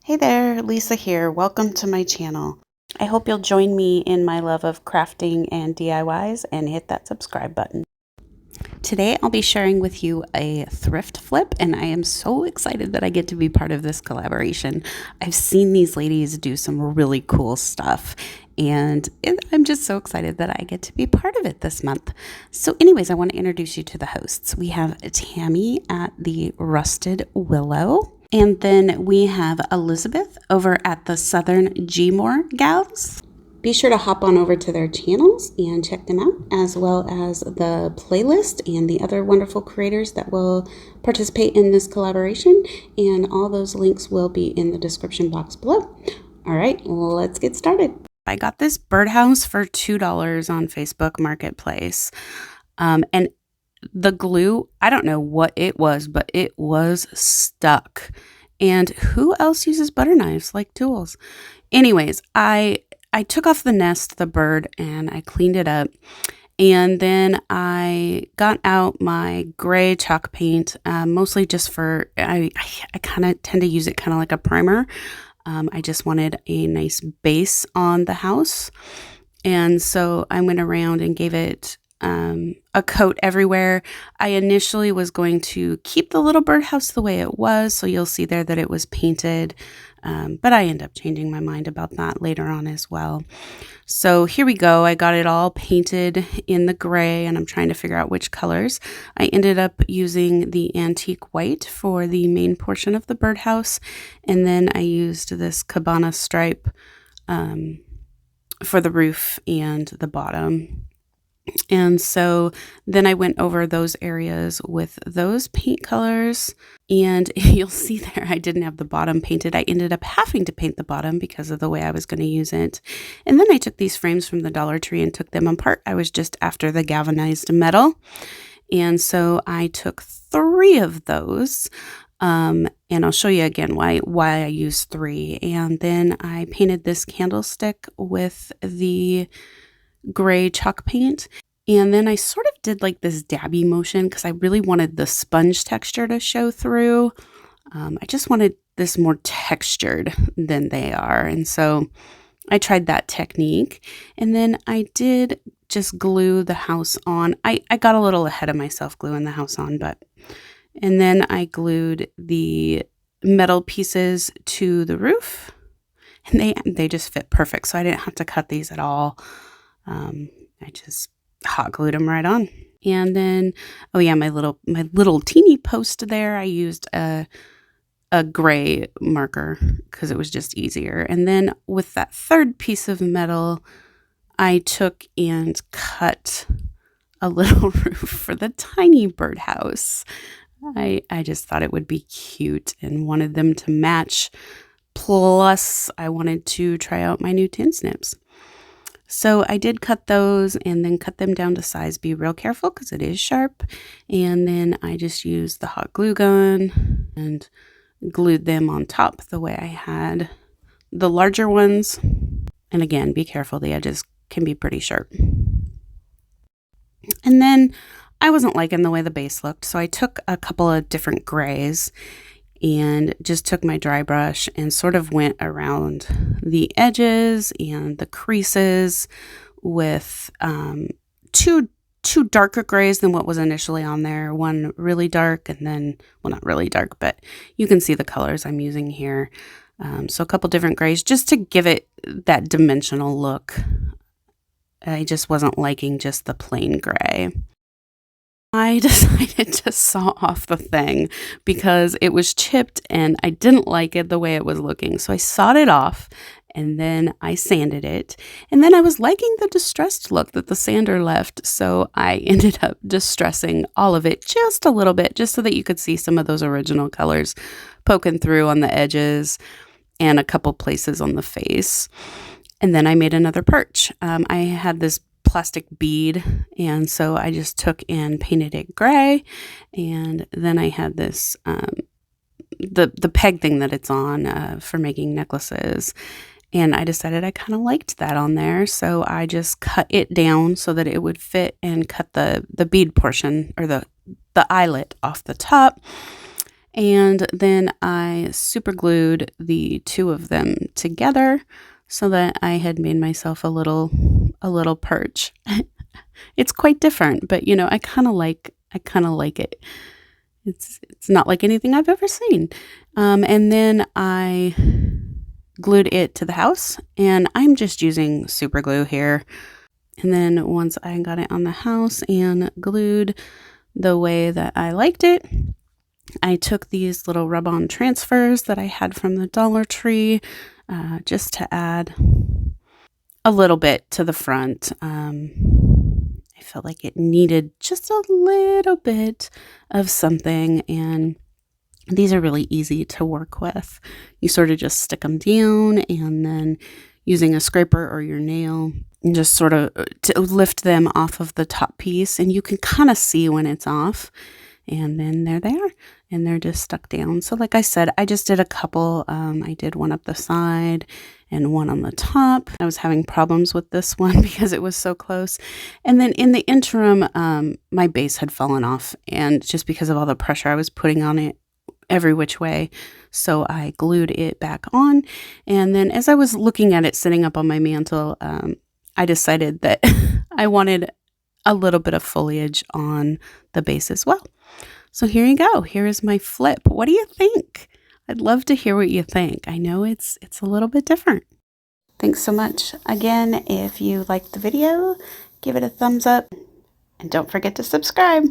Hey there, Lisa here. Welcome to my channel. I hope you'll join me in my love of crafting and DIYs and hit that subscribe button. Today I'll be sharing with you a thrift flip, and I am so excited that I get to be part of this collaboration. I've seen these ladies do some really cool stuff, and I'm just so excited that I get to be part of it this month. So anyways, I want to introduce you to the hosts. We have Tammie at the Rusted Willow. And then we have Elizabeth over at the Southern Gmore Gals. Be sure to hop on over to their channels and check them out, as well as the playlist and the other wonderful creators that will participate in this collaboration. And all those links will be in the description box below. All right, let's get started. I got this birdhouse for $2 on Facebook Marketplace. And the glue, I don't know what it was, but it was stuck. And who else uses butter knives like tools? Anyways, I took off the nest, the bird, and I cleaned it up. And then I got out my gray chalk paint, mostly just for, I kind of tend to use it kind of like a primer. I just wanted a nice base on the house. And so I went around and gave it a coat everywhere. I initially was going to keep the little birdhouse the way it was, so you'll see there that it was painted, but I ended up changing my mind about that later on as well. So here we go. I got it all painted in the gray, and I'm trying to figure out which colors. I ended up using the antique white for the main portion of the birdhouse, and then I used this cabana stripe for the roof and the bottom. And so then I went over those areas with those paint colors, and you'll see there I didn't have the bottom painted. I ended up having to paint the bottom because of the way I was going to use it. And then I took these frames from the Dollar Tree and took them apart. I was just after the galvanized metal. And so I took 3 of those. And I'll show you again why I used 3. And then I painted this candlestick with the gray chalk paint, and then I sort of did like this dabby motion because I really wanted the sponge texture to show through. I just wanted this more textured than they are, and so I tried that technique. And then I did just glue the house on. I got a little ahead of myself gluing the house on, and then I glued the metal pieces to the roof, and they just fit perfect, so I didn't have to cut these at all. I just hot glued them right on. And then, oh yeah, my little teeny post there, I used a gray marker because it was just easier. And then with that third piece of metal, I took and cut a little roof for the tiny birdhouse. I just thought it would be cute and wanted them to match. Plus, I wanted to try out my new tin snips. So I did cut those and then cut them down to size. Be real careful because it is sharp. And then I just used the hot glue gun and glued them on top the way I had the larger ones. And again, be careful. The edges can be pretty sharp. And then I wasn't liking the way the base looked, so I took a couple of different grays and just took my dry brush and sort of went around the edges and the creases with two darker grays than what was initially on there. One really dark and then, well, not really dark, but you can see the colors I'm using here. So a couple different grays just to give it that dimensional look. I just wasn't liking just the plain gray. I decided to saw off the thing because it was chipped and I didn't like it the way it was looking. So I sawed it off and then I sanded it. And then I was liking the distressed look that the sander left. So I ended up distressing all of it just a little bit, just so that you could see some of those original colors poking through on the edges and a couple places on the face. And then I made another perch. I had this plastic bead, and so I just took and painted it gray, and then I had this the peg thing that it's on for making necklaces, and I decided I kind of liked that on there, so I just cut it down so that it would fit and cut the bead portion or the eyelet off the top. And then I super glued the two of them together so that I had made myself a little perch. It's quite different, but you know, I kind of like it. It's not like anything I've ever seen. And then I glued it to the house, and I'm just using super glue here. And then once I got it on the house and glued the way that I liked it, I took these little rub-on transfers that I had from the Dollar Tree just to add a little bit to the front. I felt like it needed just a little bit of something, and these are really easy to work with. You sort of just stick them down, and then using a scraper or your nail, and just sort of to lift them off of the top piece, and you can kind of see when it's off. And then there they are, and they're just stuck down. So like I said, I just did a couple. I did one up the side and one on the top. I was having problems with this one because it was so close. And then in the interim, my base had fallen off, and just because of all the pressure I was putting on it every which way. So I glued it back on. And then as I was looking at it sitting up on my mantle, I decided that I wanted a little bit of foliage on the base as well. So here you go. Here is my flip. What do you think? I'd love to hear what you think. I know it's a little bit different. Thanks so much. Again, if you liked the video, give it a thumbs up and don't forget to subscribe.